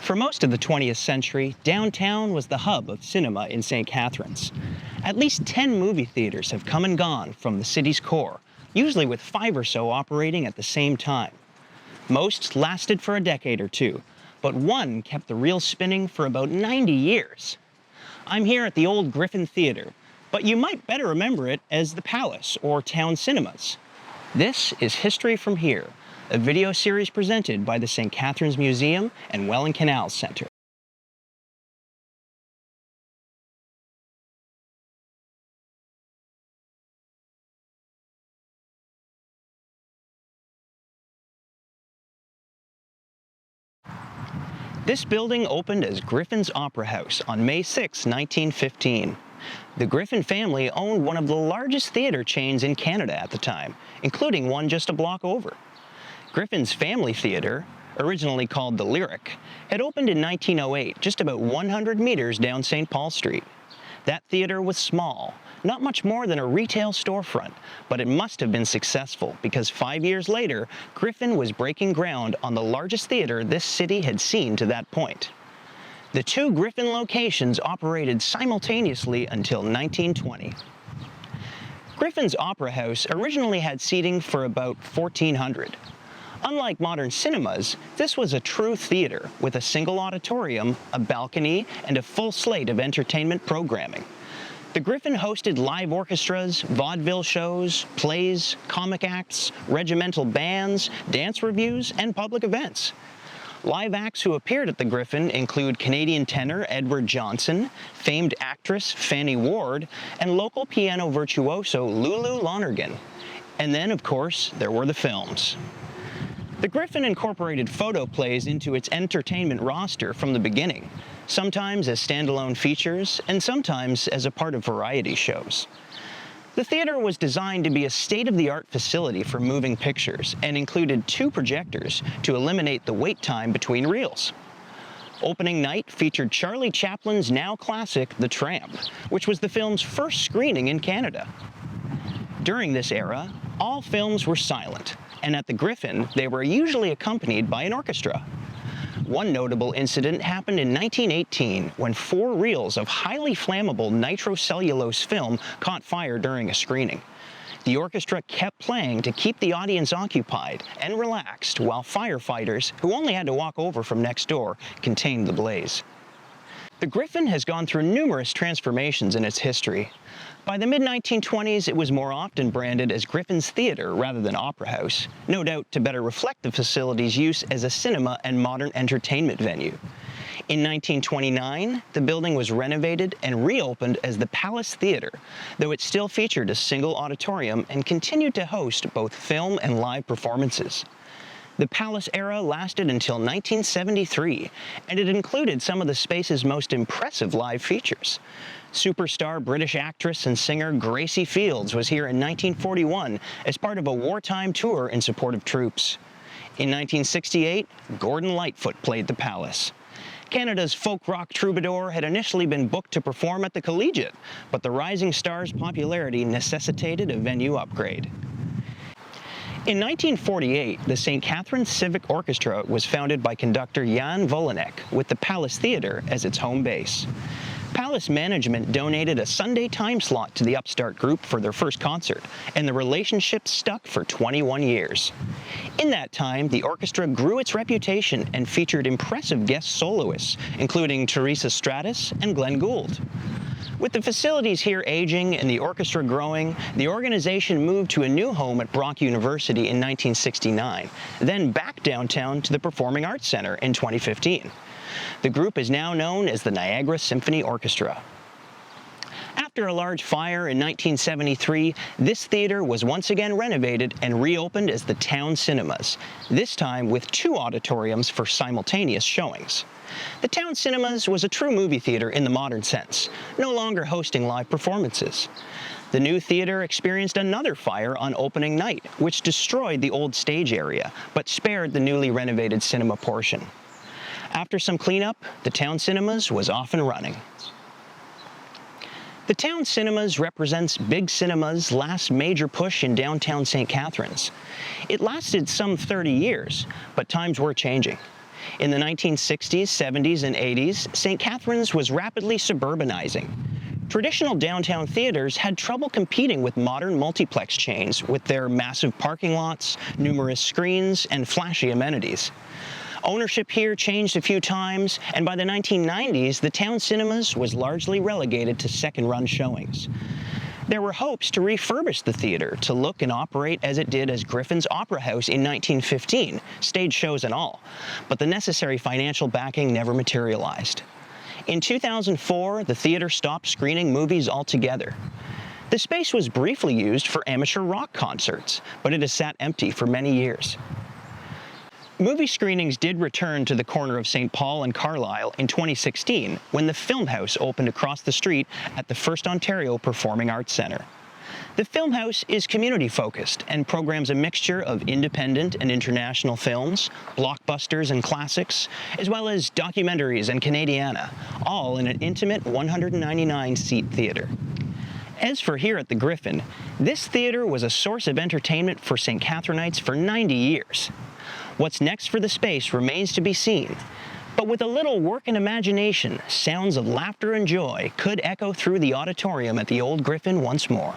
For most of the 20th century, downtown was the hub of cinema in St. Catharines. At least 10 movie theaters have come and gone from the city's core, usually with 5 or so operating at the same time. Most lasted for a decade or two, but one kept the reel spinning for about 90 years. I'm here at the old Griffin Theater, but you might better remember it as the Palace or Town Cinemas. This is History from Here, a video series presented by the St. Catharines Museum and Welland Canal Centre. This building opened as Griffin's Opera House on May 6, 1915. The Griffin family owned one of the largest theatre chains in Canada at the time, including one just a block over. Griffin's family theatre, originally called the Lyric, had opened in 1908, just about 100 meters down St. Paul Street. That theatre was small, not much more than a retail storefront, but it must have been successful because 5 years later, Griffin was breaking ground on the largest theatre this city had seen to that point. The two Griffin locations operated simultaneously until 1920. Griffin's Opera House originally had seating for about 1,400. Unlike modern cinemas, this was a true theater with a single auditorium, a balcony, and a full slate of entertainment programming. The Griffin hosted live orchestras, vaudeville shows, plays, comic acts, regimental bands, dance reviews, and public events. Live acts who appeared at the Griffin include Canadian tenor Edward Johnson, famed actress Fanny Ward, and local piano virtuoso Lulu Lonergan. And then, of course, there were the films. The Griffin incorporated photo plays into its entertainment roster from the beginning, sometimes as standalone features and sometimes as a part of variety shows. The theater was designed to be a state-of-the-art facility for moving pictures and included 2 projectors to eliminate the wait time between reels. Opening night featured Charlie Chaplin's now classic The Tramp, which was the film's first screening in Canada. During this era, all films were silent, and at the Griffin, they were usually accompanied by an orchestra. One notable incident happened in 1918 when 4 reels of highly flammable nitrocellulose film caught fire during a screening. The orchestra kept playing to keep the audience occupied and relaxed while firefighters, who only had to walk over from next door, contained the blaze. The Griffin has gone through numerous transformations in its history. By the mid-1920s, it was more often branded as Griffin's Theatre rather than Opera House, no doubt to better reflect the facility's use as a cinema and modern entertainment venue. In 1929, the building was renovated and reopened as the Palace Theatre, though it still featured a single auditorium and continued to host both film and live performances. The Palace era lasted until 1973, and it included some of the space's most impressive live features. Superstar British actress and singer Gracie Fields was here in 1941 as part of a wartime tour in support of troops. In 1968, Gordon Lightfoot played the Palace. Canada's folk rock troubadour had initially been booked to perform at the Collegiate, but the rising star's popularity necessitated a venue upgrade. In 1948, the St. Catharines Civic Orchestra was founded by conductor Jan Volanek with the Palace Theatre as its home base. Palace management donated a Sunday time slot to the upstart group for their first concert, and the relationship stuck for 21 years. In that time, the orchestra grew its reputation and featured impressive guest soloists, including Teresa Stratus and Glenn Gould. With the facilities here aging and the orchestra growing, the organization moved to a new home at Brock University in 1969, then back downtown to the Performing Arts Center in 2015. The group is now known as the Niagara Symphony Orchestra. After a large fire in 1973, this theater was once again renovated and reopened as the Town Cinemas, this time with 2 auditoriums for simultaneous showings. The Town Cinemas was a true movie theater in the modern sense, no longer hosting live performances. The new theater experienced another fire on opening night, which destroyed the old stage area, but spared the newly renovated cinema portion. After some cleanup, the Town Cinemas was off and running. The Town Cinemas represents Big Cinema's last major push in downtown St. Catharines. It lasted some 30 years, but times were changing. In the 1960s, 70s, and 80s, St. Catharines was rapidly suburbanizing. Traditional downtown theaters had trouble competing with modern multiplex chains with their massive parking lots, numerous screens, and flashy amenities. Ownership here changed a few times, and by the 1990s, the town cinemas was largely relegated to second-run showings. There were hopes to refurbish the theater to look and operate as it did as Griffin's Opera House in 1915, stage shows and all, but the necessary financial backing never materialized. In 2004, the theater stopped screening movies altogether. The space was briefly used for amateur rock concerts, but it has sat empty for many years. Movie screenings did return to the corner of St. Paul and Carlisle in 2016 when the Film House opened across the street at the First Ontario Performing Arts Centre. The Film House is community-focused and programs a mixture of independent and international films, blockbusters and classics, as well as documentaries and Canadiana, all in an intimate 199-seat theater. As for here at the Griffin, this theater was a source of entertainment for St. Catharinites for 90 years. What's next for the space remains to be seen, but with a little work and imagination, sounds of laughter and joy could echo through the auditorium at the old Griffin once more.